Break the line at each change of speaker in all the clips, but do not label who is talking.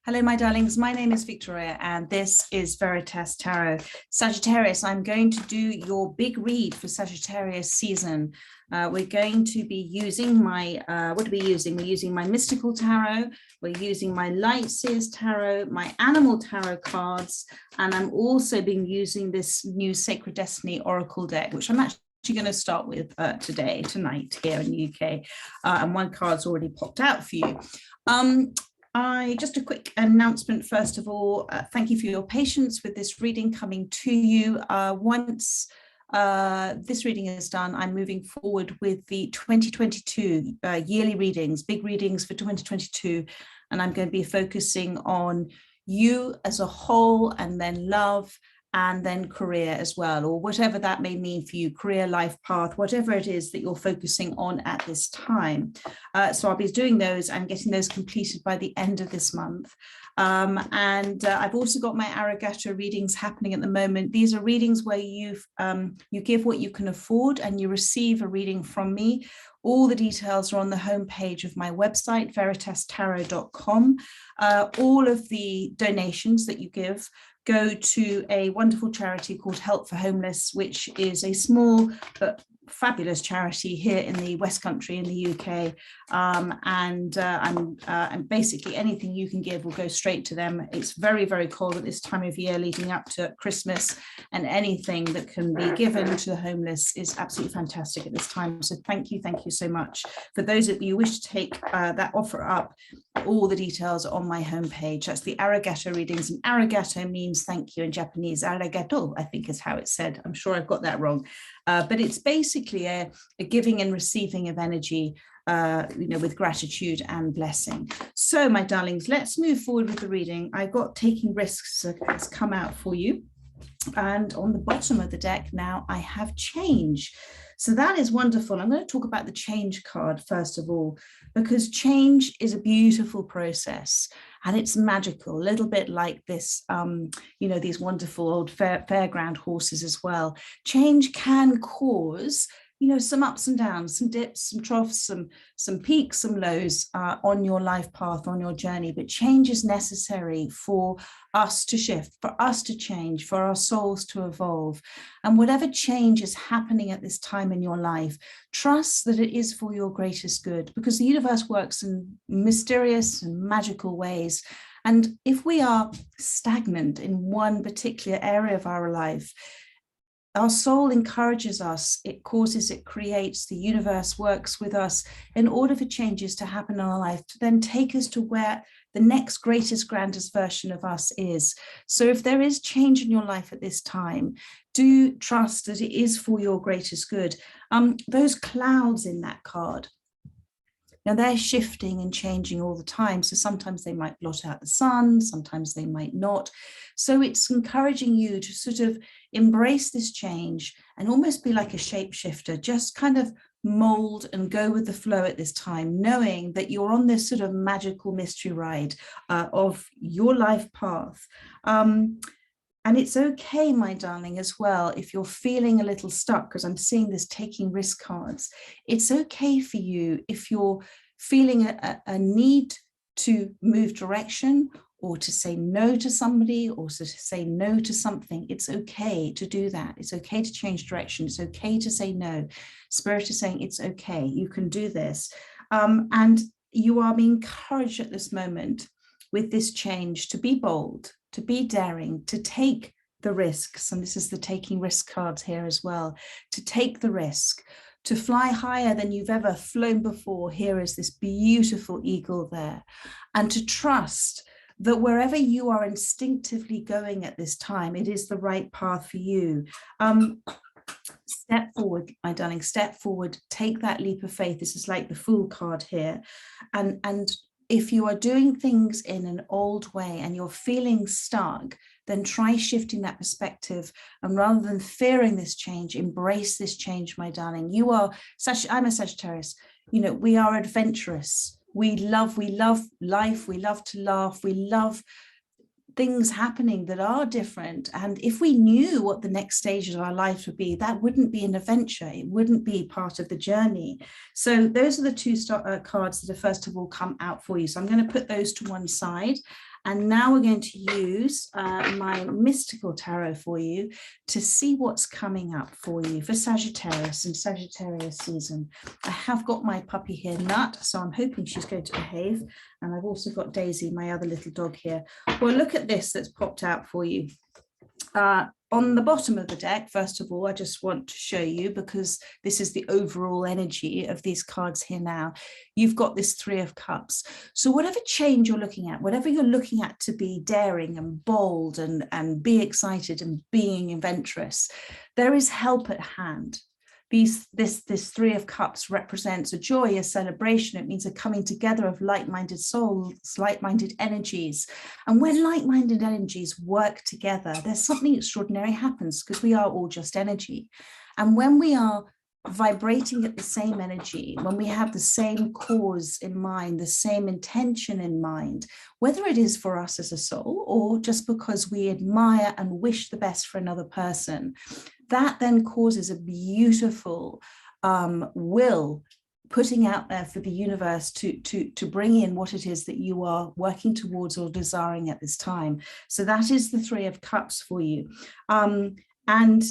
Hello, my darlings. My name is Victoria, and this is Veritas Tarot. Sagittarius, I'm going to do your big read for Sagittarius season. We're going to be using my, what are we using? We're using my Mystical Tarot, we're using my Light Seers Tarot, my Animal Tarot cards, and I'm also been using this new Sacred Destiny Oracle deck, which I'm actually going to start with tonight here in the UK. And one card's already popped out for you. Just a quick announcement, first of all, thank you for your patience with this reading coming to you. Once this reading is done, I'm moving forward with the 2022 yearly readings, big readings for 2022, and I'm going to be focusing on you as a whole, and then love, and then career as well, or whatever that may mean for you, career, life path, whatever it is that you're focusing on at this time. So I'll be doing those and getting those completed by the end of this month. I've also got my Arigato readings happening at the moment. These are readings where you give what you can afford and you receive a reading from me. All the details are on the homepage of my website, veritastarot.com. All of the donations that you give go to a wonderful charity called Help for Homeless, which is a small but fabulous charity here in the West Country in the UK. And basically anything you can give will go straight to them. It's very, very cold at this time of year leading up to Christmas, and anything that can be given to the homeless is absolutely fantastic at this time. So thank you so much. For those of you who wish to take that offer up, all the details are on my homepage. That's the Arigato readings, and Arigato means thank you in Japanese. Arigato, I think, is how it's said. I'm sure I've got that wrong. But it's basically a giving and receiving of energy, with gratitude and blessing. So, my darlings, let's move forward with the reading. I've got Taking Risks has come out for you. And on the bottom of the deck now, I have Change. So that is wonderful. I'm going to talk about the Change card first of all, because change is a beautiful process and it's magical, a little bit like this, these wonderful old fairground horses as well. Change can cause some ups and downs, some dips, some troughs, some peaks, some lows on your life path, on your journey. But change is necessary for us to shift, for us to change, for our souls to evolve. And whatever change is happening at this time in your life, trust that it is for your greatest good, because the universe works in mysterious and magical ways. And if we are stagnant in one particular area of our life, our soul encourages us, it creates, the universe works with us in order for changes to happen in our life, to then take us to where the next greatest, grandest version of us is. So if there is change in your life at this time, do trust that it is for your greatest good. Those clouds in that card, now they're shifting and changing all the time. So sometimes they might blot out the sun, sometimes they might not. So it's encouraging you to sort of embrace this change and almost be like a shapeshifter, just kind of mold and go with the flow at this time, knowing that you're on this sort of magical mystery ride of your life path. And it's okay, my darling, as well, if you're feeling a little stuck, because I'm seeing this Taking Risk cards. It's okay for you if you're feeling a need to move direction, or to say no to somebody, or to say no to something. It's okay to do that. It's okay to change direction. It's okay to say no. Spirit is saying it's okay. You can do this. And you are being encouraged at this moment with this change to be bold, to be daring, to take the risks. And this is the Taking Risk cards here as well. To take the risk, to fly higher than you've ever flown before. Here is this beautiful eagle there. And to trust that wherever you are instinctively going at this time, it is the right path for you. Step forward, my darling, step forward, take that leap of faith. This is like the Fool card here. And if you are doing things in an old way and you're feeling stuck, then try shifting that perspective. And rather than fearing this change, embrace this change, my darling. I'm a Sagittarius. We are adventurous. We love life. We love to laugh. We love things happening that are different. And if we knew what the next stage of our life would be, that wouldn't be an adventure. It wouldn't be part of the journey. So those are the two cards that have first of all come out for you. So I'm going to put those to one side. And now we're going to use my mystical tarot for you to see what's coming up for you for Sagittarius and Sagittarius season. I have got my puppy here, Nut, so I'm hoping she's going to behave. And I've also got Daisy, my other little dog here. Well, look at this that's popped out for you. On the bottom of the deck, first of all, I just want to show you, because this is the overall energy of these cards here now. You've got this Three of Cups. So whatever change you're looking at, whatever you're looking at to be daring and bold and be excited and being adventurous, there is help at hand. This Three of Cups represents a joy, a celebration. It means a coming together of like-minded souls, like-minded energies. And when like-minded energies work together, there's something extraordinary happens, because we are all just energy. And when we are vibrating at the same energy, when we have the same cause in mind, the same intention in mind, whether it is for us as a soul or just because we admire and wish the best for another person, that then causes a beautiful will putting out there for the universe to bring in what it is that you are working towards or desiring at this time. So that is the Three of Cups for you. And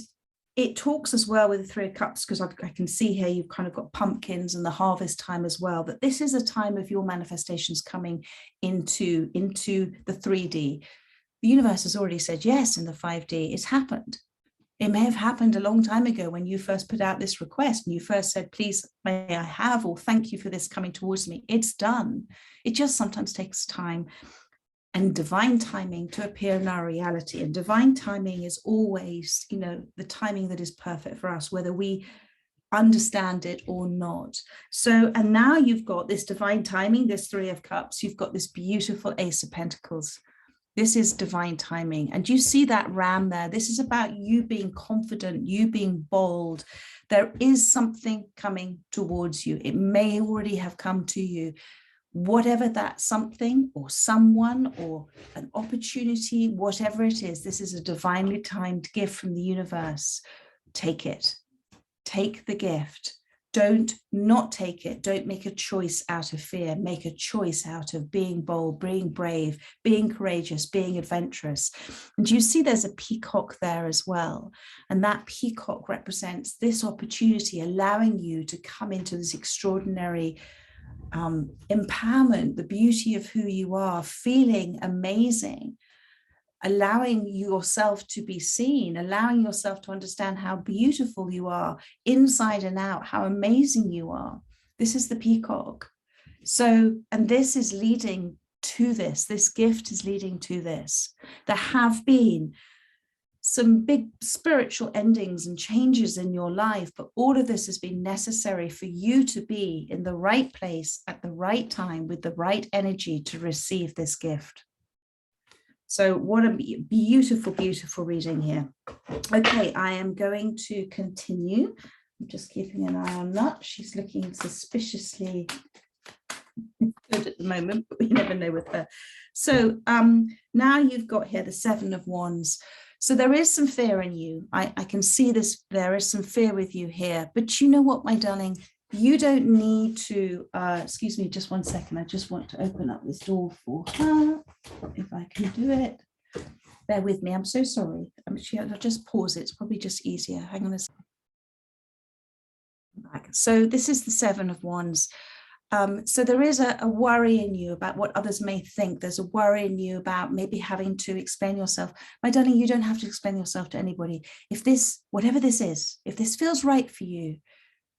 it talks as well with the Three of Cups, because I can see here you've kind of got pumpkins and the harvest time as well, that this is a time of your manifestations coming into the 3D. The universe has already said yes in the 5D. It's happened. It may have happened a long time ago when you first put out this request and you first said, please, may I have, or thank you for this coming towards me. It's done. It just sometimes takes time and divine timing to appear in our reality. And divine timing is always, you know, the timing that is perfect for us, whether we understand it or not. So, and now you've got this divine timing, this Three of Cups, you've got this beautiful Ace of Pentacles. This is divine timing. And you see that ram there? This is about you being confident, you being bold. There is something coming towards you. It may already have come to you. Whatever that something or someone or an opportunity, whatever it is, this is a divinely timed gift from the universe. Take it. Take the gift. Don't not take it. Don't make a choice out of fear. Make a choice out of being bold, being brave, being courageous, being adventurous. And you see there's a peacock there as well. And that peacock represents this opportunity, allowing you to come into this extraordinary empowerment, the beauty of who you are, feeling amazing, allowing yourself to be seen, allowing yourself to understand how beautiful you are inside and out, how amazing you are. This is the peacock. So, and this is leading to this gift is leading to this. There have been some big spiritual endings and changes in your life, but all of this has been necessary for you to be in the right place at the right time with the right energy to receive this gift. So what a beautiful, beautiful reading here. Okay, I am going to continue. I'm just keeping an eye on Nut. She's looking suspiciously good at the moment, but we never know with her. So now you've got here the Seven of Wands. So there is some fear in you. I can see this. There is some fear with you here. But you know what, my darling? You don't need to, excuse me, just 1 second. I just want to open up this door for her, if I can do it. Bear with me. I'm so sorry. I'll just pause it. It's probably just easier. Hang on a second. So this is the Seven of Wands. So there is a worry in you about what others may think. There's a worry in you about maybe having to explain yourself. My darling, you don't have to explain yourself to anybody. If this, whatever this is, if this feels right for you,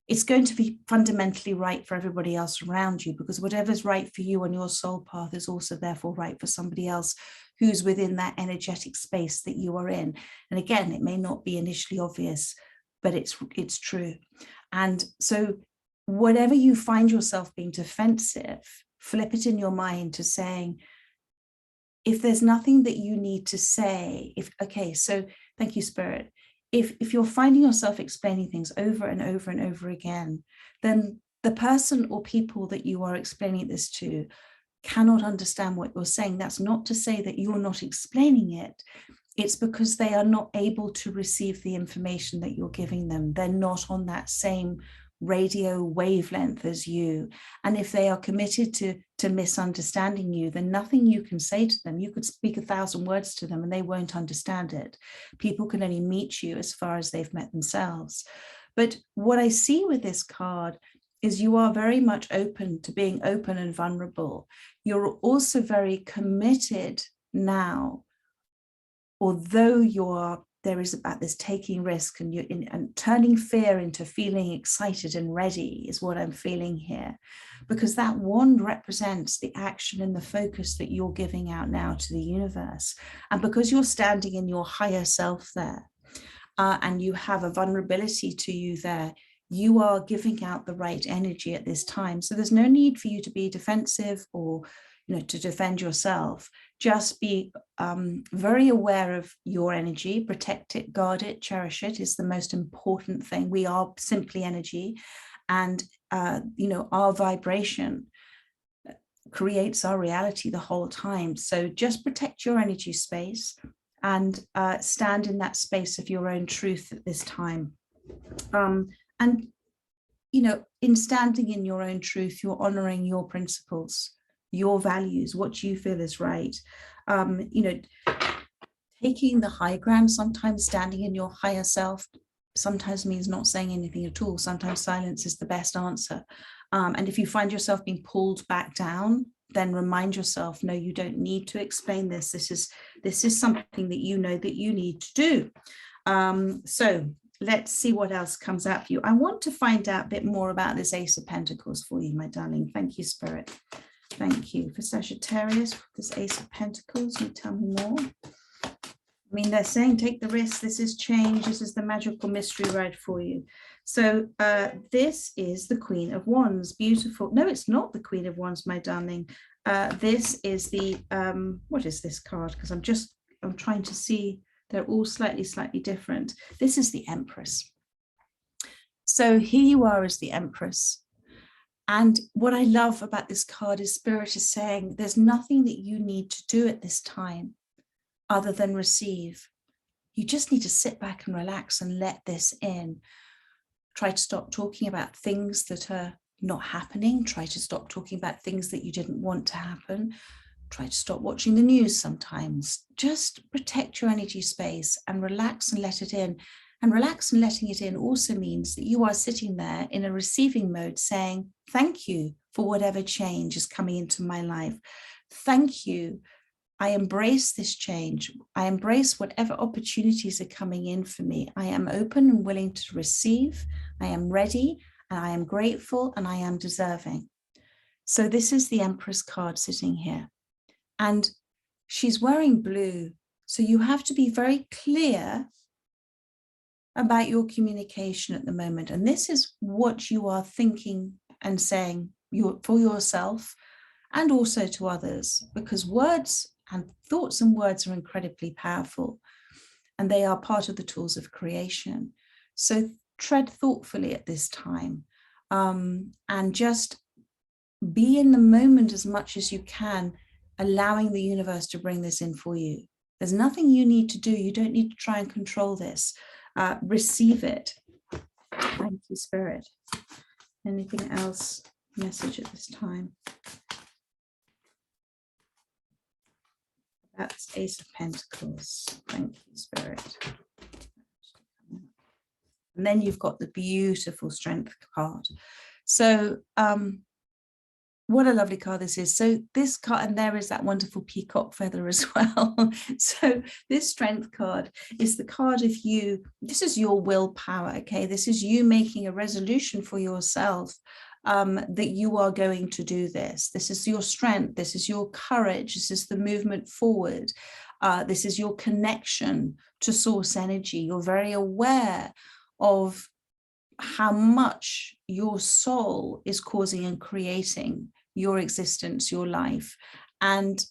it's going to be fundamentally right for everybody else around you, because whatever's right for you on your soul path is also therefore right for somebody else who's within that energetic space that you are in. And again, it may not be initially obvious, but it's true. And so whatever you find yourself being defensive, flip it in your mind to saying, if there's nothing that you need to say, okay, so thank you, Spirit. If you're finding yourself explaining things over and over and over again, then the person or people that you are explaining this to cannot understand what you're saying. That's not to say that you're not explaining it. It's because they are not able to receive the information that you're giving them. They're not on that same radio wavelength as you. And if they are committed to misunderstanding you, then nothing you can say to them. You could speak 1,000 words to them and they won't understand it. People can only meet you as far as they've met themselves. But what I see with this card is you are very much open to being open and vulnerable. You're also very committed now, although there is about this taking risk and turning fear into feeling excited and ready is what I'm feeling here, because that wand represents the action and the focus that you're giving out now to the universe. And because you're standing in your higher self there, and you have a vulnerability to you there, you are giving out the right energy at this time. So there's no need for you to be defensive or to defend yourself. Just be very aware of your energy, protect it, guard it, cherish it is the most important thing. We are simply energy, and our vibration creates our reality the whole time. So just protect your energy space and stand in that space of your own truth at this time. And in standing in your own truth, you're honoring your principles, your values, what you feel is right. Taking the high ground, sometimes standing in your higher self, sometimes means not saying anything at all. Sometimes silence is the best answer. And if you find yourself being pulled back down, then remind yourself, no, you don't need to explain this. This is something that you know that you need to do. So let's see what else comes up for you. I want to find out a bit more about this Ace of Pentacles for you, my darling. Thank you, Spirit. Thank you. For Sagittarius, this Ace of Pentacles, you tell me more. I mean, they're saying take the risk. This is change. This is the magical mystery ride for you. So this is the Queen of Wands. Beautiful. No, it's not the Queen of Wands, my darling. This is the, what is this card? Because I'm trying to see. They're all slightly different. This is the Empress. So here you are as the Empress. And what I love about this card is Spirit is saying there's nothing that you need to do at this time other than receive. You just need to sit back and relax and let this in. Try to stop talking about things that are not happening. Try to stop talking about things that you didn't want to happen. Try to stop watching the news sometimes. Just protect your energy space and relax and let it in. And relax and letting it in also means that you are sitting there in a receiving mode saying, thank you for whatever change is coming into my life. Thank you. I embrace this change. I embrace whatever opportunities are coming in for me. I am open and willing to receive. I am ready and I am grateful and I am deserving. So this is the Empress card sitting here. And she's wearing blue. So you have to be very clear about your communication at the moment. And this is what you are thinking and saying for yourself and also to others, because words and thoughts and words are incredibly powerful and they are part of the tools of creation. So tread thoughtfully at this time and just be in the moment as much as you can, allowing the universe to bring this in for you. There's nothing you need to do. You don't need to try and control this. Receive it. Thank you, Spirit. Anything else? Message at this time. That's Ace of Pentacles. Thank you, Spirit. And then you've got the beautiful Strength card. So what a lovely card this is. So this card, and there is that wonderful peacock feather as well. So this Strength card is the card of you. This is your willpower, okay? This is you making a resolution for yourself that you are going to do this. This is your strength. This is your courage. This is the movement forward. This is your connection to source energy. You're very aware of how much your soul is causing and creating your existence, your life. And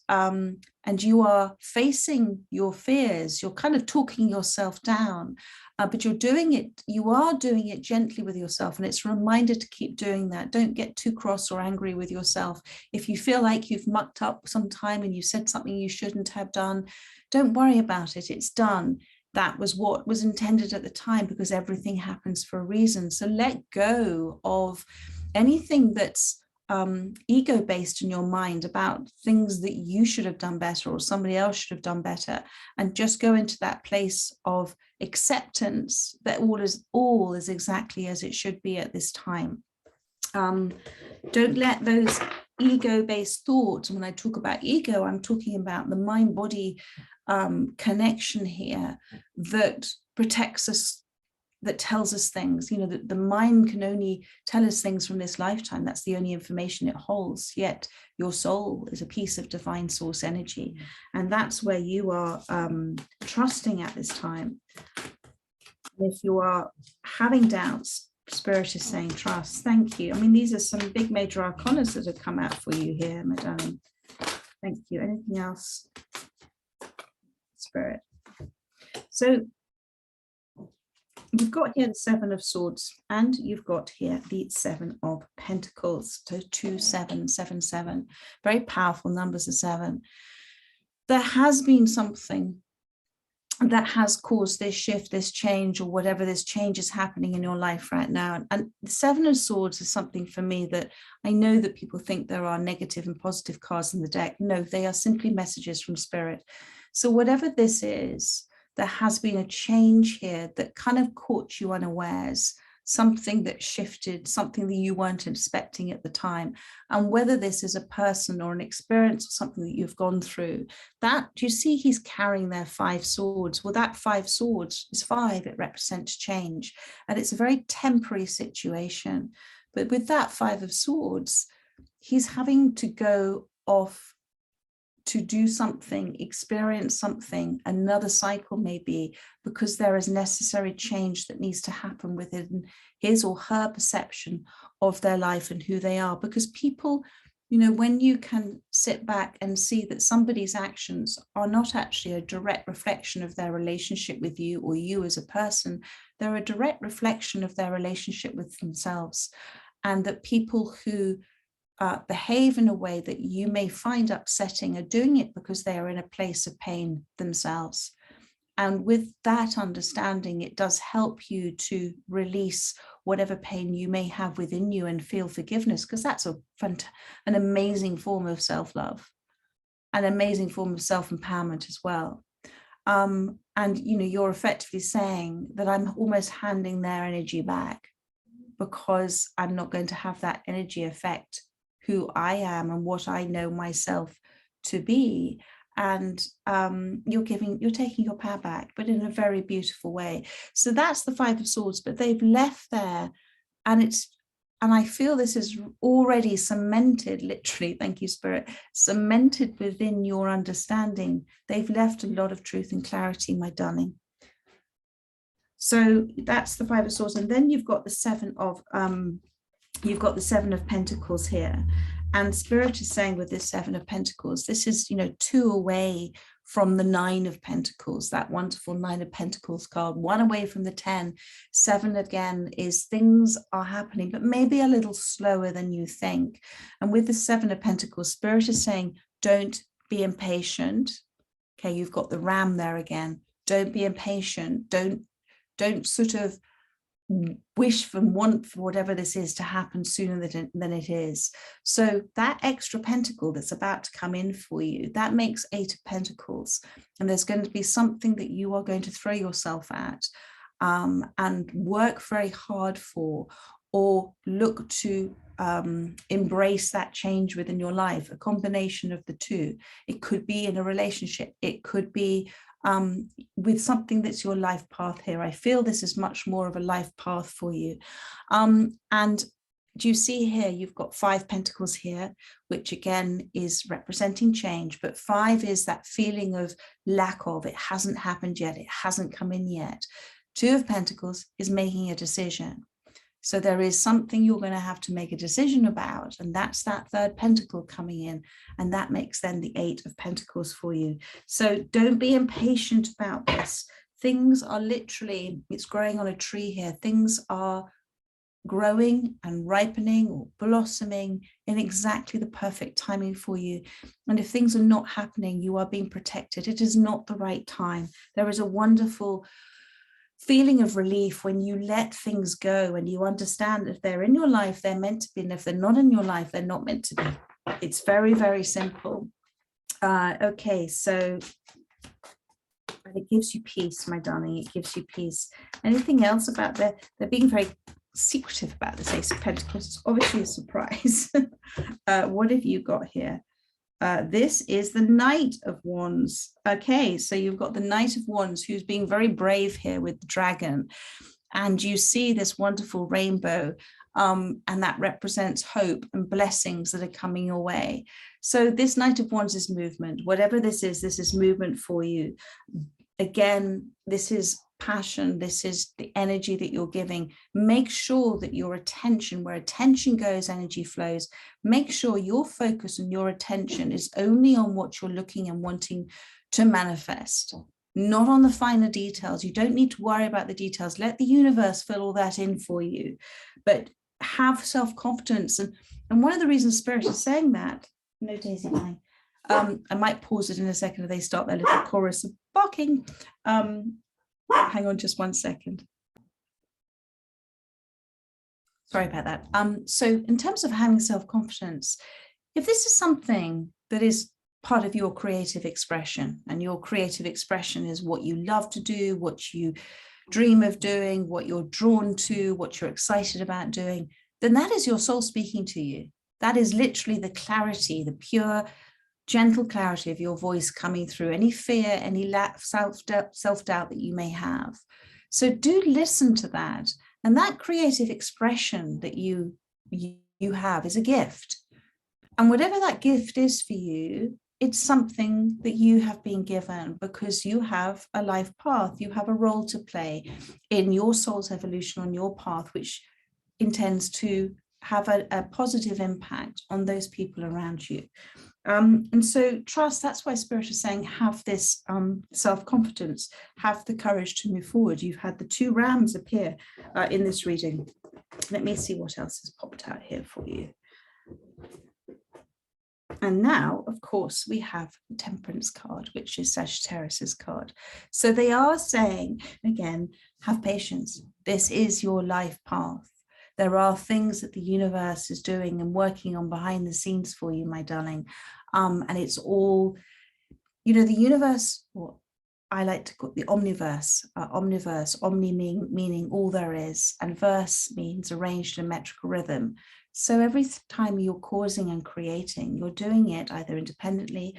you are facing your fears. You're kind of talking yourself down, but you are doing it gently with yourself. And it's a reminder to keep doing that. Don't get too cross or angry with yourself. If you feel like you've mucked up sometime and you said something you shouldn't have done, don't worry about it. It's done. that was what was intended at the time, because everything happens for a reason. So let go of anything that's ego-based in your mind about things that you should have done better or somebody else should have done better, and just go into that place of acceptance that all is exactly as it should be at this time. Don't let those ego-based thoughts, and when I talk about ego, I'm talking about the mind-body connection here that protects us, that tells us things, you know, that the mind can only tell us things from this lifetime. That's the only information it holds. Yet your soul is a piece of divine source energy. And that's where you are trusting at this time. If you are having doubts, Spirit is saying trust. Thank you. I mean, these are some big major arcanas that have come out for you here, my darling. Thank you. Anything else, Spirit? So you've got here the Seven of Swords, and you've got here the Seven of Pentacles. So 2, 7, 7, 7. Very powerful numbers of 7. There has been something that has caused this shift, this change, or whatever this change is happening in your life right now. And the Seven of Swords is something for me that I know that people think there are negative and positive cards in the deck. No, they are simply messages from Spirit. So whatever this is, there has been a change here that kind of caught you unawares, something that shifted, something that you weren't expecting at the time. And whether this is a person or an experience or something that you've gone through, that, do you see he's carrying their 5 swords? Well, that 5 swords is 5, it represents change. And it's a very temporary situation. But with that 5 of swords, he's having to go off to do something, experience something, another cycle maybe, because there is necessary change that needs to happen within his or her perception of their life and who they are. Because people, you know, when you can sit back and see that somebody's actions are not actually a direct reflection of their relationship with you or you as a person, they're a direct reflection of their relationship with themselves. And that people who behave in a way that you may find upsetting are doing it because they are in a place of pain themselves. And with that understanding, it does help you to release whatever pain you may have within you and feel forgiveness, because that's an amazing form of self-love, an amazing form of self-empowerment as well. And you know, you're effectively saying that I'm almost handing their energy back because I'm not going to have that energy affect who I am and what I know myself to be. And you're taking your power back, but in a very beautiful way. So that's the 5 of Swords, but they've left there, and I feel this is already cemented, literally, thank you, Spirit, cemented within your understanding. They've left a lot of truth and clarity, my darling. So that's the 5 of Swords, and then you've got the 7 of you've got the 7 of Pentacles here, and Spirit is saying with this 7 of Pentacles, this is, you know, 2 away from the 9 of Pentacles, that wonderful 9 of Pentacles card, 1 away from the 10. 7 again is things are happening, but maybe a little slower than you think. And with the 7 of Pentacles, Spirit is saying, don't be impatient. Okay, you've got the ram there again. Don't be impatient. Don't sort of wish and want for whatever this is to happen sooner than it is. So that extra pentacle that's about to come in for you, that makes 8 of Pentacles, and there's going to be something that you are going to throw yourself at and work very hard for, or look to embrace that change within your life, a combination of the two. It could be in a relationship, it could be with something that's your life path here. I feel this is much more of a life path for you. And do you see here, you've got 5 Pentacles here, which again is representing change, but 5 is that feeling of lack of, it hasn't happened yet, it hasn't come in yet. 2 of Pentacles is making a decision. So there is something you're going to have to make a decision about, and that's that 3rd pentacle coming in, and that makes then the 8 of Pentacles for you. So don't be impatient about this. Things are literally, it's growing on a tree here. Things are growing and ripening or blossoming in exactly the perfect timing for you. And if things are not happening, you are being protected. It is not the right time. There is a wonderful feeling of relief when you let things go and you understand if they're in your life, they're meant to be, and if they're not in your life, they're not meant to be. It's very, very simple. Okay, so it gives you peace, my darling. It gives you peace. Anything else about they're being very secretive about this Ace of Pentacles? It's obviously a surprise. What have you got here? This is the Knight of Wands. Okay, so you've got the Knight of Wands who's being very brave here with the dragon. And you see this wonderful rainbow, and that represents hope and blessings that are coming your way. So this Knight of Wands is movement. Whatever this is movement for you. Again, this is passion. This is the energy that you're giving. Make sure that your attention, where attention goes, energy flows. Make sure your focus and your attention is only on what you're looking and wanting to manifest, not on the finer details. You don't need to worry about the details. Let the universe fill all that in for you, but have self-confidence. And one of the reasons Spirit is saying that, no, Daisy, I might pause it in a second if they start their little chorus of barking. Hang on just 1 second. Sorry about that. So in terms of having self-confidence, if this is something that is part of your creative expression, and your creative expression is what you love to do, what you dream of doing, what you're drawn to, what you're excited about doing, then that is your soul speaking to you. That is literally the clarity, the pure, gentle clarity of your voice coming through any fear, any self-doubt that you may have. So do listen to that. And that creative expression that you have is a gift. And whatever that gift is for you, it's something that you have been given because you have a life path. You have a role to play in your soul's evolution on your path, which intends to have a positive impact on those people around you. And so trust, that's why Spirit is saying, have this self-confidence, have the courage to move forward. You've had the 2 rams appear in this reading. Let me see what else has popped out here for you. And now, of course, we have the Temperance card, which is Sagittarius's card. So they are saying, again, have patience. This is your life path. There are things that the universe is doing and working on behind the scenes for you, my darling. And it's all, the universe, what I like to call the omniverse, omni meaning all there is, and verse means arranged in a metrical rhythm. So every time you're causing and creating, you're doing it either independently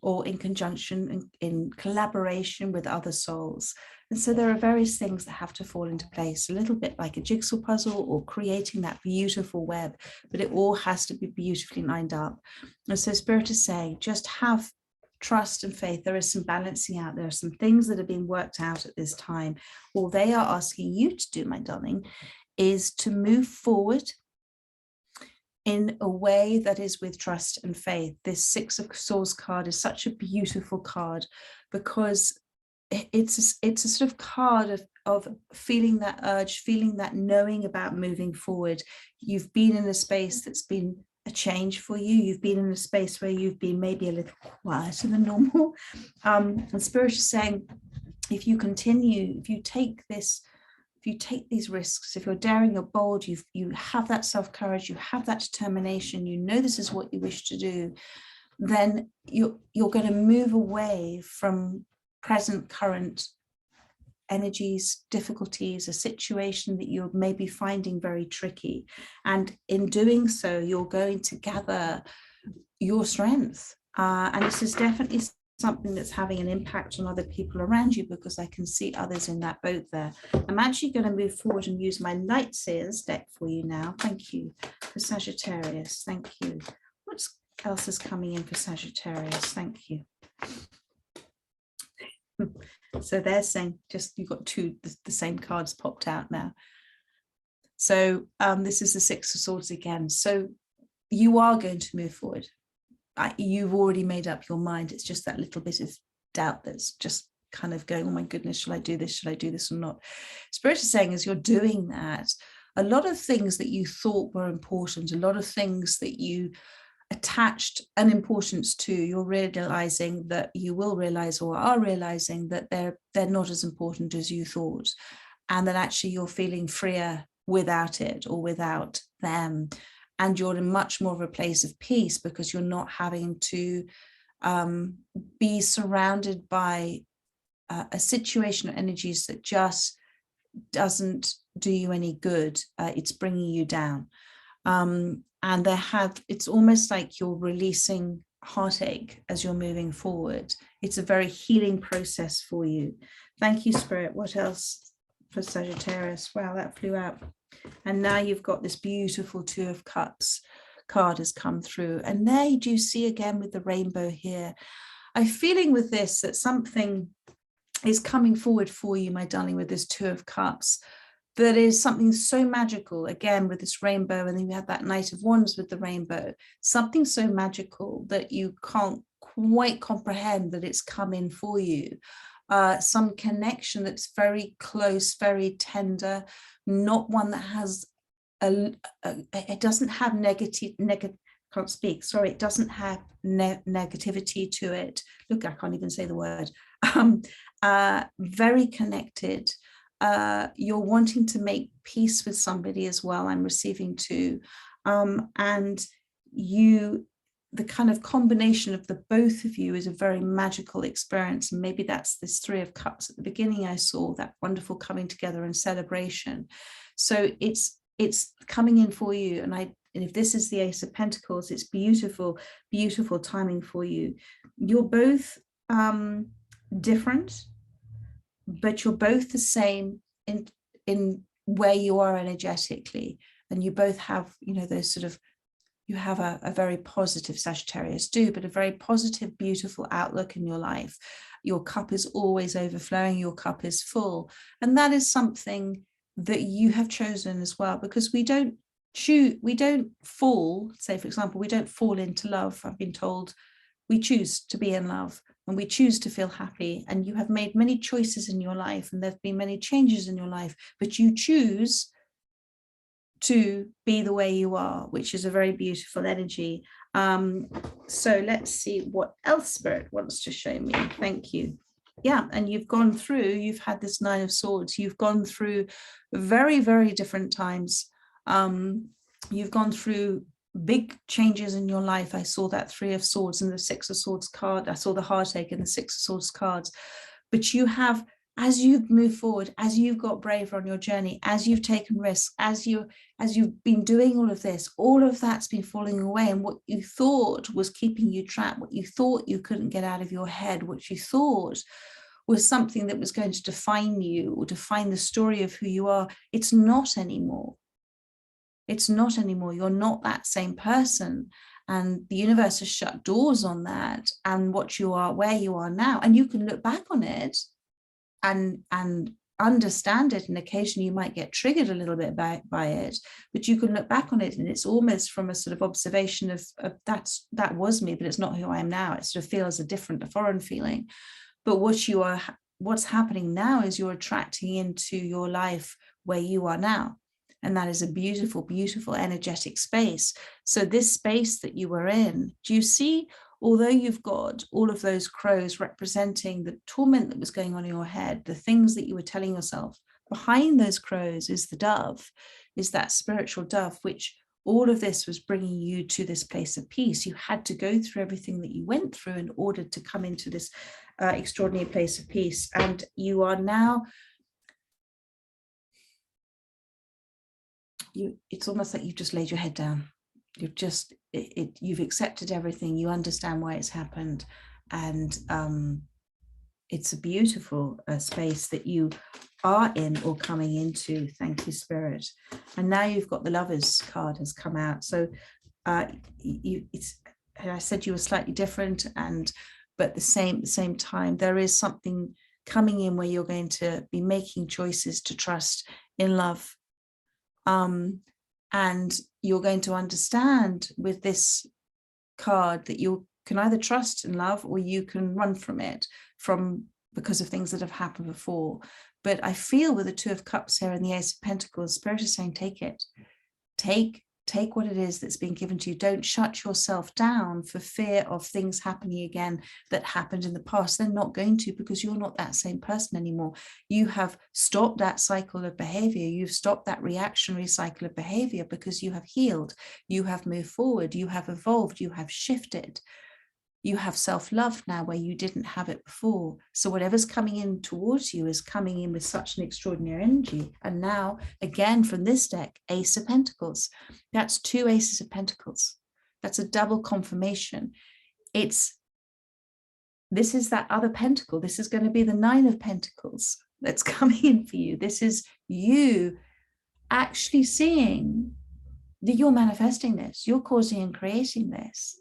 or in conjunction, in collaboration with other souls. And so there are various things that have to fall into place, a little bit like a jigsaw puzzle or creating that beautiful web, but it all has to be beautifully lined up. And so Spirit is saying, just have trust and faith. There is some balancing out. There are some things that are being worked out at this time. All they are asking you to do, my darling, is to move forward in a way that is with trust and faith. This 6 of Swords card is such a beautiful card because it's a sort of card of feeling that urge, feeling that knowing about moving forward. You've been in a space that's been a change for you. You've been in a space where you've been maybe a little quieter than normal. And Spirit is saying, if you continue, if you take these risks, if you're daring, you're bold, you have that self-courage, you have that determination, you know this is what you wish to do, then you're going to move away from present current energies, difficulties, a situation that you're maybe finding very tricky. And in doing so, you're going to gather your strength. And this is definitely something that's having an impact on other people around you, because I can see others in that boat there. I'm actually going to move forward and use my Light Seers deck for you now. Thank you for Sagittarius. Thank you. What else is coming in for Sagittarius? Thank you. So they're saying, just you've got the same cards popped out now. So this is the 6 of Swords again. So you are going to move forward. You've already made up your mind. It's just that little bit of doubt that's just kind of going, oh my goodness, shall I do this? Shall I do this or not? Spirit is saying, as you're doing that, a lot of things that you thought were important, a lot of things that you attached an importance to, you're realizing that you will realize, or are realizing, that they're not as important as you thought, and that actually you're feeling freer without it or without them, and you're in much more of a place of peace because you're not having to be surrounded by a situation or energies that just doesn't do you any good. It's bringing you down, and it's almost like you're releasing heartache as you're moving forward. It's a very healing process for you. Thank you, Spirit. What else for Sagittarius? Wow, that flew out. And now you've got this beautiful Two of Cups card has come through, and there you do see again with the rainbow here. I'm feeling with this that something is coming forward for you, my darling, with this Two of Cups. That is something so magical, again, with this rainbow, and then you have that Knight of Wands with the rainbow. Something so magical that you can't quite comprehend that it's come in for you. Some connection that's very close, very tender, not one that has it doesn't have can't speak, sorry, it doesn't have negativity to it. Look, I can't even say the word. Very connected. You're wanting to make peace with somebody as well, I'm receiving too. And the kind of combination of the both of you is a very magical experience. And maybe that's this Three of Cups at the beginning. I saw that wonderful coming together and celebration. So it's coming in for you. And if this is the Ace of Pentacles, it's beautiful, beautiful timing for you. You're both different, but you're both the same in where you are energetically. And you both have, those sort of, you have a very positive, Sagittarius do, but a very positive, beautiful outlook in your life. Your cup is always overflowing, your cup is full. And that is something that you have chosen as well, because we don't fall, say, for example, we don't fall into love. I've been told we choose to be in love and we choose to feel happy. And you have made many choices in your life and there have been many changes in your life, but you choose to be the way you are, which is a very beautiful energy. So let's see what else Spirit wants to show me. Thank you. Yeah, and you've gone through, you've had this Nine of Swords, you've gone through very, very different times. You've gone through big changes in your life. I saw that Three of Swords and the Six of Swords card. I saw the heartache and the Six of Swords cards. But you have, as you've moved forward, as you've got braver on your journey, as you've taken risks, as you've been doing all of this, all of that's been falling away. And what you thought was keeping you trapped, what you thought you couldn't get out of your head, what you thought was something that was going to define you or define the story of who you are, it's not anymore. It's not anymore. You're not that same person. And the universe has shut doors on that and what you are, where you are now. And you can look back on it and understand it, and occasionally you might get triggered a little bit by it, but you can look back on it and it's almost from a sort of observation of that was me, but it's not who I am now. It sort of feels a foreign feeling. But what's happening now is you're attracting into your life where you are now, and that is a beautiful, beautiful energetic space. So this space that you were in, do you see? Although you've got all of those crows representing the torment that was going on in your head, the things that you were telling yourself, behind those crows is the dove, is that spiritual dove, which all of this was bringing you to this place of peace. You had to go through everything that you went through in order to come into this extraordinary place of peace. And you are now, it's almost like you've just laid your head down. You've accepted everything, you understand why it's happened, and it's a beautiful space that you are in or coming into. Thank you, Spirit. And now you've got the Lovers card has come out. So I said you were slightly different, but at the same time there is something coming in where you're going to be making choices to trust in love. And you're going to understand with this card that you can either trust in love or you can run from it, from because of things that have happened before. But I feel with the Two of Cups here and the Ace of Pentacles, Spirit is saying, take it. Take what it is that's been given to you. Don't shut yourself down for fear of things happening again that happened in the past. They're not going to, because you're not that same person anymore. You have stopped that cycle of behavior. You've stopped that reactionary cycle of behavior because you have healed. You have moved forward. You have evolved. You have shifted. You have self-love now where you didn't have it before. So whatever's coming in towards you is coming in with such an extraordinary energy. And now, again, from this deck, Ace of Pentacles. That's 2 Aces of Pentacles. That's a double confirmation. This is that other pentacle. This is going to be the 9 of Pentacles that's coming in for you. This is you actually seeing that you're manifesting this. You're causing and creating this.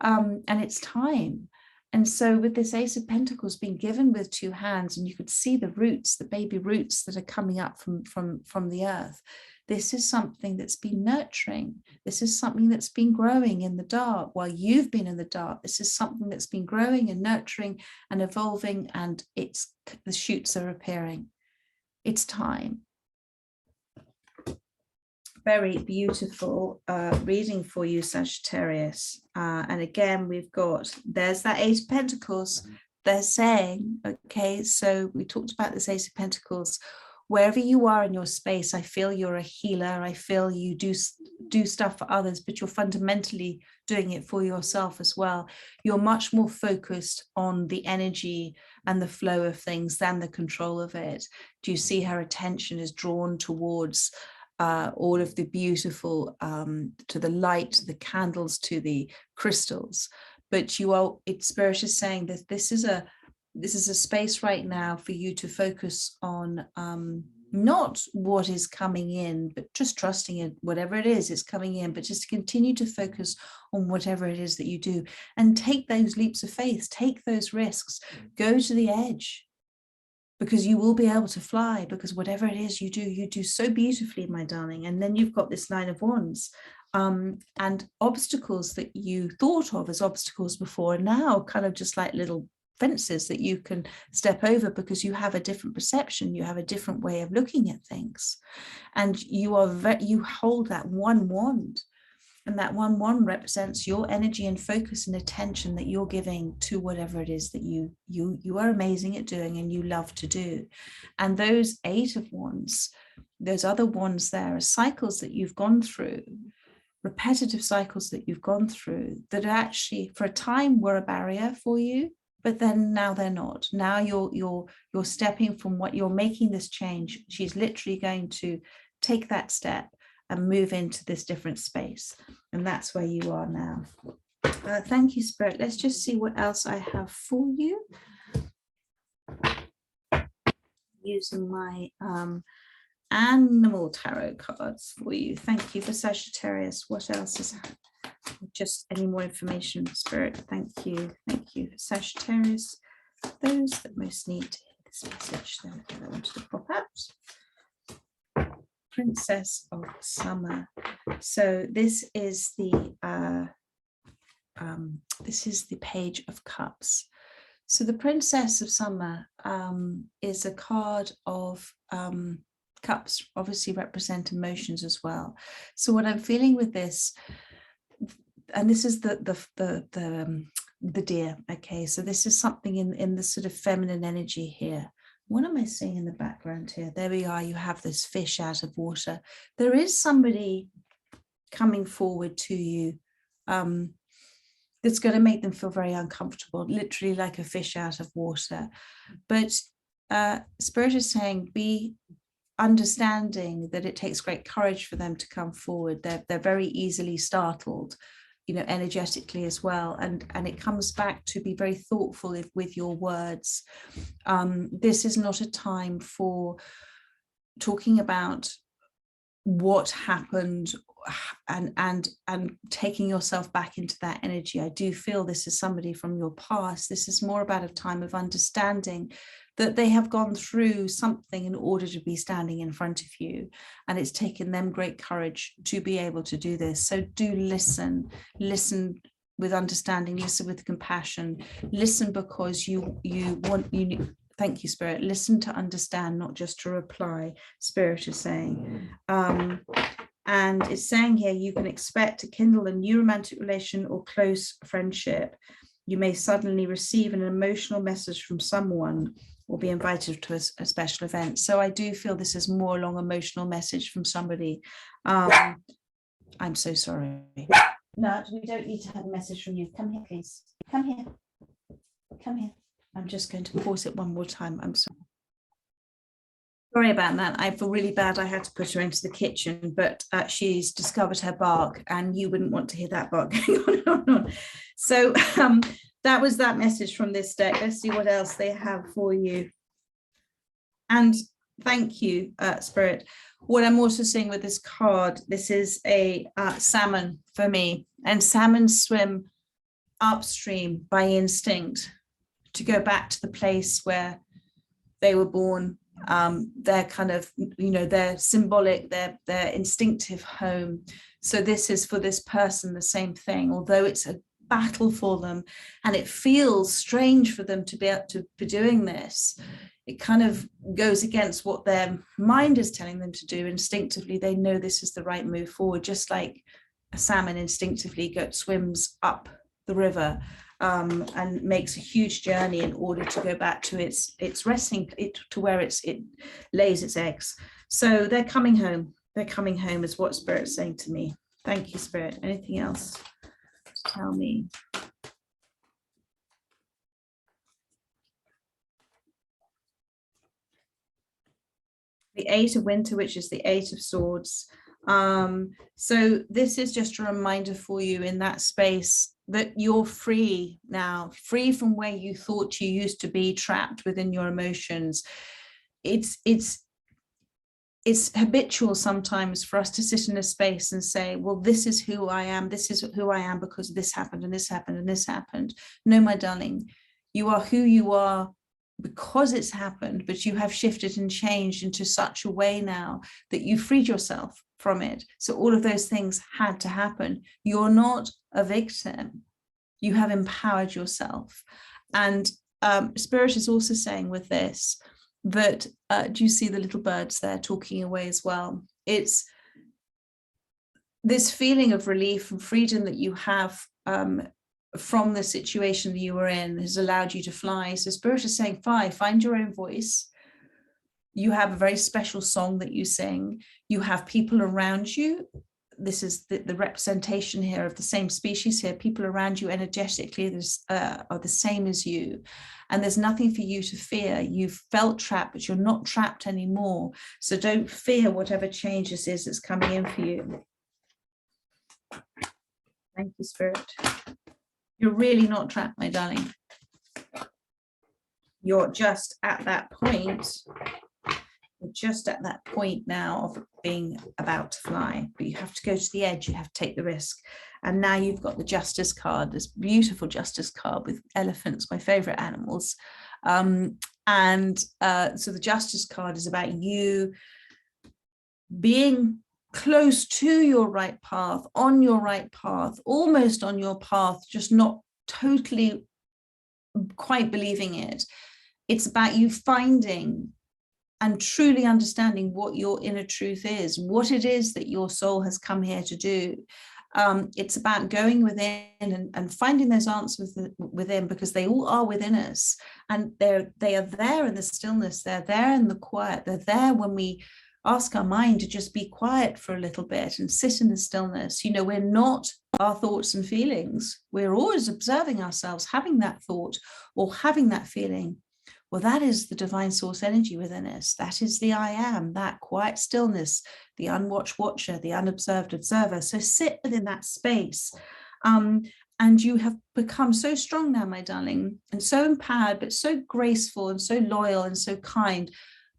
And it's time. And so with this Ace of Pentacles being given with 2 hands, and you could see the roots, the baby roots that are coming up from the earth. This is something that's been nurturing. This is something that's been growing in the dark while you've been in the dark. This is something that's been growing and nurturing and evolving, and the shoots are appearing. It's time. Very beautiful reading for you, Sagittarius. And again, there's that Ace of Pentacles. They're saying, okay, so we talked about this Ace of Pentacles. Wherever you are in your space, I feel you're a healer. I feel you do stuff for others, but you're fundamentally doing it for yourself as well. You're much more focused on the energy and the flow of things than the control of it. Do you see her attention is drawn towards all of the beautiful, to the light, to the candles, to the crystals? But Spirit is saying that this is a space right now for you to focus on not what is coming in, but just trusting it, whatever it is coming in, but just to continue to focus on whatever it is that you do, and take those leaps of faith, take those risks, go to the edge. Because you will be able to fly, because whatever it is you do so beautifully, my darling. And then you've got this 9 of Wands, and obstacles that you thought of as obstacles before are now kind of just like little fences that you can step over, because you have a different perception, you have a different way of looking at things, and you hold that one wand. And that one wand represents your energy and focus and attention that you're giving to whatever it is that you are amazing at doing and you love to do. And those 8 of Wands, those other wands there, are cycles that you've gone through, repetitive cycles that you've gone through, that actually for a time were a barrier for you, but then now they're not. Now you're stepping from what you're making this change. She's literally going to take that step and move into this different space. And that's where you are now. Thank you, Spirit. Let's just see what else I have for you. Using my animal tarot cards for you. Thank you for Sagittarius. What else is just any more information, Spirit? Thank you. Thank you for Sagittarius. Those that most need to hear this message that I wanted to pop out. Princess of Summer. So this is the Page of Cups. So the Princess of Summer is a card of cups, obviously represent emotions as well. So what I'm feeling with this, and this is the deer. Okay, so this is something in the sort of feminine energy here. What am I seeing in the background here? There we are. You have this fish out of water. There is somebody coming forward to you that's going to make them feel very uncomfortable, literally like a fish out of water. But Spirit is saying, be understanding that it takes great courage for them to come forward. They're very easily startled, energetically as well. And it comes back to be very thoughtful with your words. This is not a time for talking about what happened and taking yourself back into that energy. I do feel this is somebody from your past. This is more about a time of understanding that they have gone through something in order to be standing in front of you, and it's taken them great courage to be able to do this. So do listen with understanding, listen with compassion, listen because you Thank you, Spirit. Listen to understand, not just to reply, Spirit is saying. And it's saying here, you can expect to kindle a new romantic relation or close friendship. You may suddenly receive an emotional message from someone or be invited to a special event. So I do feel this is more along emotional message from somebody. I'm so sorry. No, we don't need to have a message from you. Come here, please. Come here. Come here. I'm just going to pause it one more time. I'm sorry. Sorry about that. I feel really bad. I had to put her into the kitchen, but she's discovered her bark, and you wouldn't want to hear that bark going on. So that was that message from this deck. Let's see what else they have for you. And thank you, Spirit. What I'm also seeing with this card, this is a salmon for me, and salmon swim upstream by instinct to go back to the place where they were born. They're kind of, they're symbolic, their instinctive home. So this is for this person the same thing, although it's a battle for them and it feels strange for them to be able to be doing this. It kind of goes against what their mind is telling them to do. Instinctively, they know this is the right move forward, just like a salmon instinctively swims up the river and makes a huge journey in order to go back to its resting, to where it lays its eggs. So they're coming home. They're coming home is what Spirit's saying to me. Thank you, Spirit. Anything else to tell me? The Eight of Winter, which is the Eight of Swords. So this is just a reminder for you in that space that you're free now, free from where you thought you used to be, trapped within your emotions. It's habitual sometimes for us to sit in a space and say, well, this is who I am. This is who I am because this happened and this happened and this happened. No, my darling, you are who you are because it's happened, but you have shifted and changed into such a way now that you freed yourself from it. So all of those things had to happen. You're not a victim. You have empowered yourself. And Spirit is also saying with this that, do you see the little birds there talking away as well? It's this feeling of relief and freedom that you have from the situation that you were in has allowed you to fly. So Spirit is saying, fly, find your own voice. You have a very special song that you sing. You have people around you. This is the representation here of the same species here. People around you energetically are the same as you. And there's nothing for you to fear. You've felt trapped, but you're not trapped anymore. So don't fear whatever changes is that's coming in for you. Thank you, Spirit. You're really not trapped, my darling. You're just at that point. You're just at that point now of being about to fly, but you have to go to the edge. You have to take the risk. And now you've got the Justice card, this beautiful Justice card with elephants, my favorite animals. So the Justice card is about you being close to your right path, on your right path, almost on your path, just not totally quite believing it. It's about you finding and truly understanding what your inner truth is, what it is that your soul has come here to do. It's about going within and finding those answers within, because they all are within us, and they are there in the stillness, they're there in the quiet, they're there when we ask our mind to just be quiet for a little bit and sit in the stillness. We're not our thoughts and feelings. We're always observing ourselves having that thought or having that feeling. Well, that is the divine source energy within us. That is the I am, that quiet stillness, the unwatched watcher, the unobserved observer. So sit within that space. And you have become so strong now, my darling, and so empowered, but so graceful and so loyal and so kind.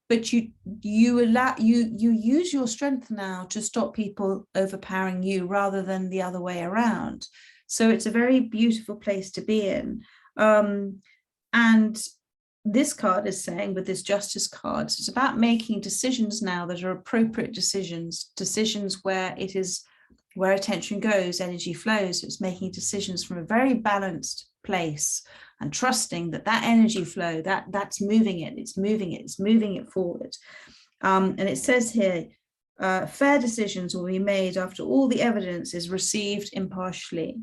But you use your strength now to stop people overpowering you rather than the other way around. So it's a very beautiful place to be in. And this card is saying, with this Justice card, it's about making decisions now that are appropriate decisions where it is where attention goes, energy flows. It's making decisions from a very balanced place. and trusting that that energy flow, that's moving it, it's moving it forward. And it says here, fair decisions will be made after all the evidence is received impartially.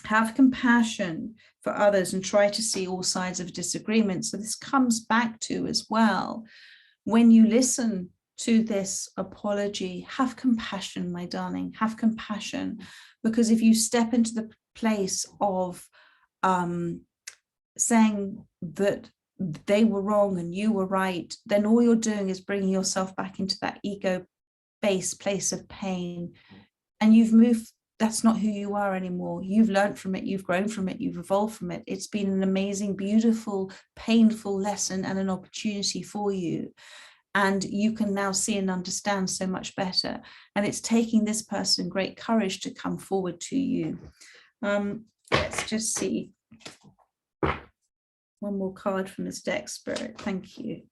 Have compassion for others and try to see all sides of disagreement. So this comes back to as well, when you listen to this apology, have compassion, my darling, have compassion, because if you step into the place of saying that they were wrong and you were right, then all you're doing is bringing yourself back into that ego-based place of pain, and you've moved. That's not who you are anymore. You've learned from it, you've grown from it, you've evolved from it. It's been an amazing, beautiful, painful lesson and an opportunity for you. And you can now see and understand so much better. And it's taking this person great courage to come forward to you. Let's just see. One more card from this deck, Spirit. Thank you.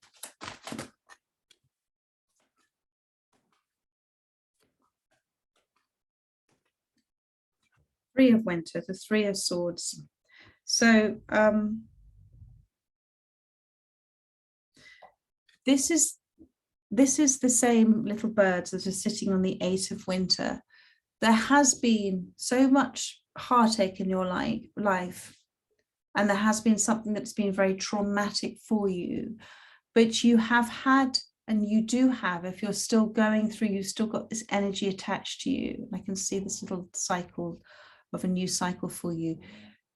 Three of Winter, the Three of Swords. So this is the same little birds that are sitting on the Eight of Winter. There has been so much heartache in your life, and there has been something that's been very traumatic for you, but you have had, and you do have, if you're still going through, you've still got this energy attached to you. I can see this little cycle of a new cycle for you.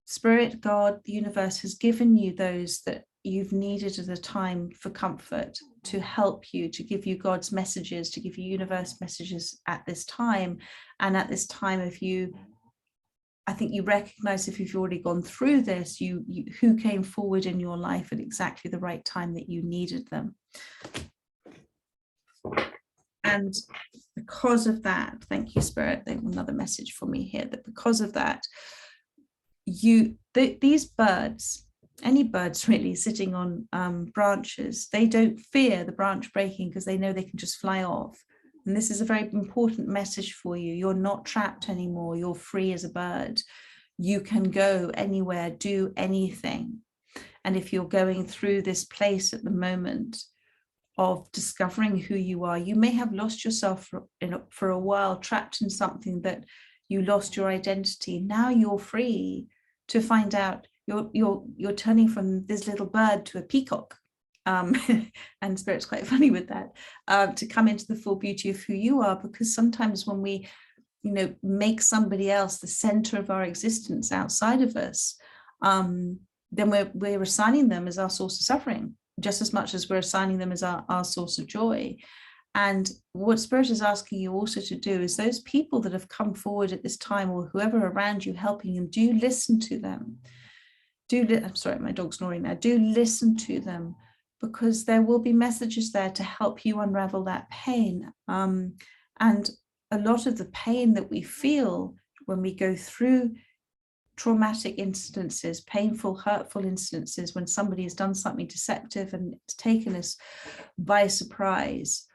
Spirit, God, the universe has given you those that you've needed at a time for comfort, to help you, to give you God's messages, to give you universe messages at this time. And at this time, if you, I think you recognize, if you've already gone through this, you who came forward in your life at exactly the right time that you needed them. And because of that, thank you, Spirit, they have another message for me here, that because of that, these birds, any birds really sitting on branches, they don't fear the branch breaking because they know they can just fly off. And this is a very important message for you. You're not trapped anymore. You're free as a bird. You can go anywhere, do anything. And if you're going through this place at the moment of discovering who you are, you may have lost yourself for a while, trapped in something that you lost your identity. Now you're free to find out. You're turning from this little bird to a peacock, and Spirit's quite funny with that, to come into the full beauty of who you are. Because sometimes when we, make somebody else the center of our existence outside of us, then we're assigning them as our source of suffering, just as much as we're assigning them as our source of joy. And what Spirit is asking you also to do is, those people that have come forward at this time, or whoever around you helping them, do listen to them. I'm sorry, my dog's snoring now. Do listen to them, because there will be messages there to help you unravel that pain. And a lot of the pain that we feel when we go through traumatic incidences, painful, hurtful incidences, when somebody has done something deceptive and it's taken us by surprise,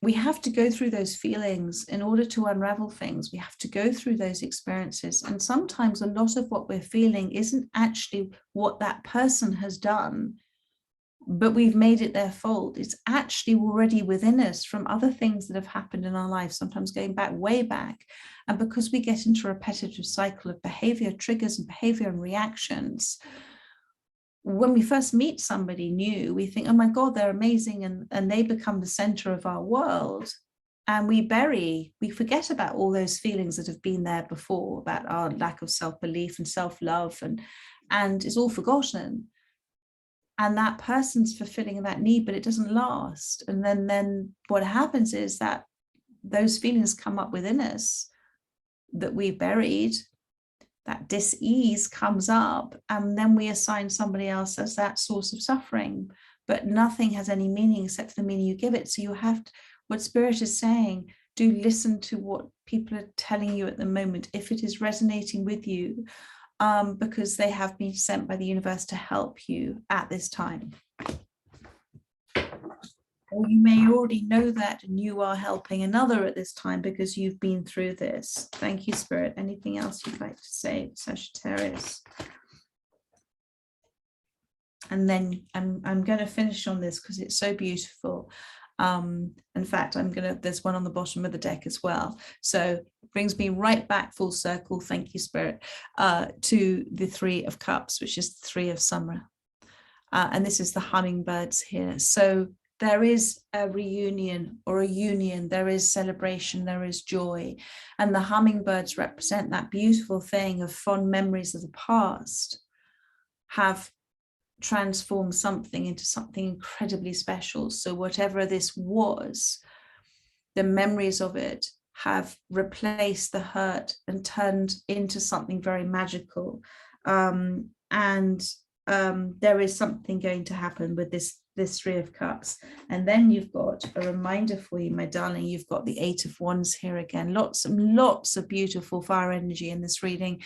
we have to go through those feelings in order to unravel things. We have to go through those experiences. And sometimes a lot of what we're feeling isn't actually what that person has done, but we've made it their fault. It's actually already within us from other things that have happened in our life, sometimes going back, way back. And because we get into a repetitive cycle of behavior, triggers and behavior and reactions, when we first meet somebody new, we think, oh my God, they're amazing. And they become the center of our world. And we forget about all those feelings that have been there before, about our lack of self-belief and self-love, and it's all forgotten. And that person's fulfilling that need, but it doesn't last. And then what happens is that those feelings come up within us that we buried. That dis-ease comes up, and then we assign somebody else as that source of suffering, but nothing has any meaning except for the meaning you give it. So you have to, what Spirit is saying, do listen to what people are telling you at the moment, if it is resonating with you, because they have been sent by the universe to help you at this time. Or you may already know that and you are helping another at this time because you've been through this. Thank you, Spirit. Anything else you'd like to say, Sagittarius? And then I'm going to finish on this because it's so beautiful. In fact, there's one on the bottom of the deck as well. So it brings me right back full circle. Thank you, Spirit, to the Three of Cups, which is the Three of Summer. And this is the hummingbirds here. So there is a reunion or a union, there is celebration, there is joy. And the hummingbirds represent that beautiful thing of fond memories of the past have transformed something into something incredibly special. So whatever this was, the memories of it have replaced the hurt and turned into something very magical. There is something going to happen with this Three of Cups. And then you've got a reminder for you, my darling. You've got the Eight of Wands here again. Lots of beautiful fire energy in this reading,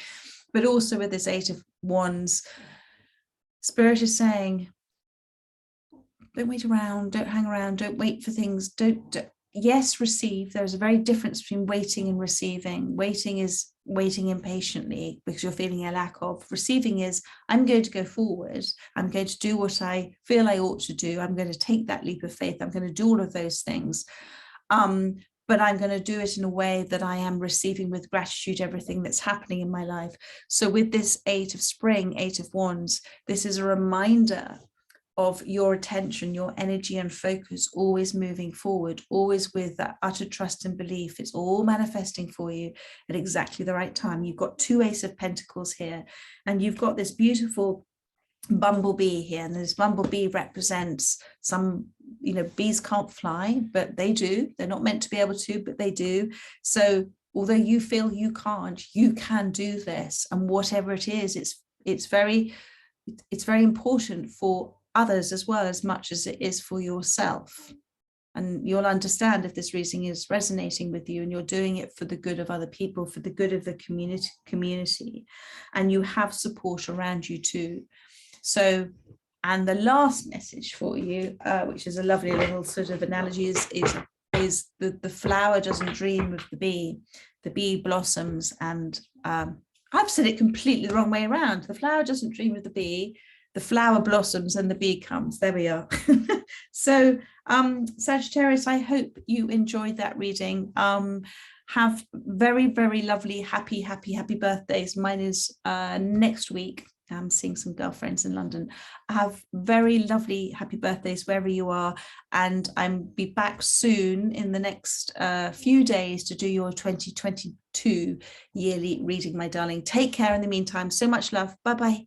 but also with this Eight of Wands, Spirit is saying, don't wait around, don't hang around, don't wait for things, yes, receive. There's a very difference between waiting and receiving. Waiting is waiting impatiently because you're feeling a lack of. Receiving is, I'm going to go forward. I'm going to do what I feel I ought to do. I'm going to take that leap of faith. I'm going to do all of those things. But I'm going to do it in a way that I am receiving with gratitude everything that's happening in my life. So with this Eight of Spring, Eight of Wands, this is a reminder of your attention, your energy and focus, always moving forward, always with that utter trust and belief. It's all manifesting for you at exactly the right time. You've got two Ace of Pentacles here, and you've got this beautiful bumblebee here, and this bumblebee represents some, bees can't fly, but they do. They're not meant to be able to, but they do. So although you feel you can't, you can do this. And whatever it is, it's very important for others as well, as much as it is for yourself. And you'll understand if this reading is resonating with you and you're doing it for the good of other people, for the good of the community, and you have support around you too. So, and the last message for you, which is a lovely little sort of analogy, is the flower doesn't dream of the bee blossoms, and I've said it completely the wrong way around. The flower doesn't dream of the bee, the flower blossoms and the bee comes. There we are. So Sagittarius, I hope you enjoyed that reading. Have very, very lovely, happy birthdays. Mine is next week. I'm seeing some girlfriends in London. Have very lovely, happy birthdays wherever you are. And I'll be back soon in the next few days to do your 2022 yearly reading, my darling. Take care in the meantime. So much love. Bye-bye.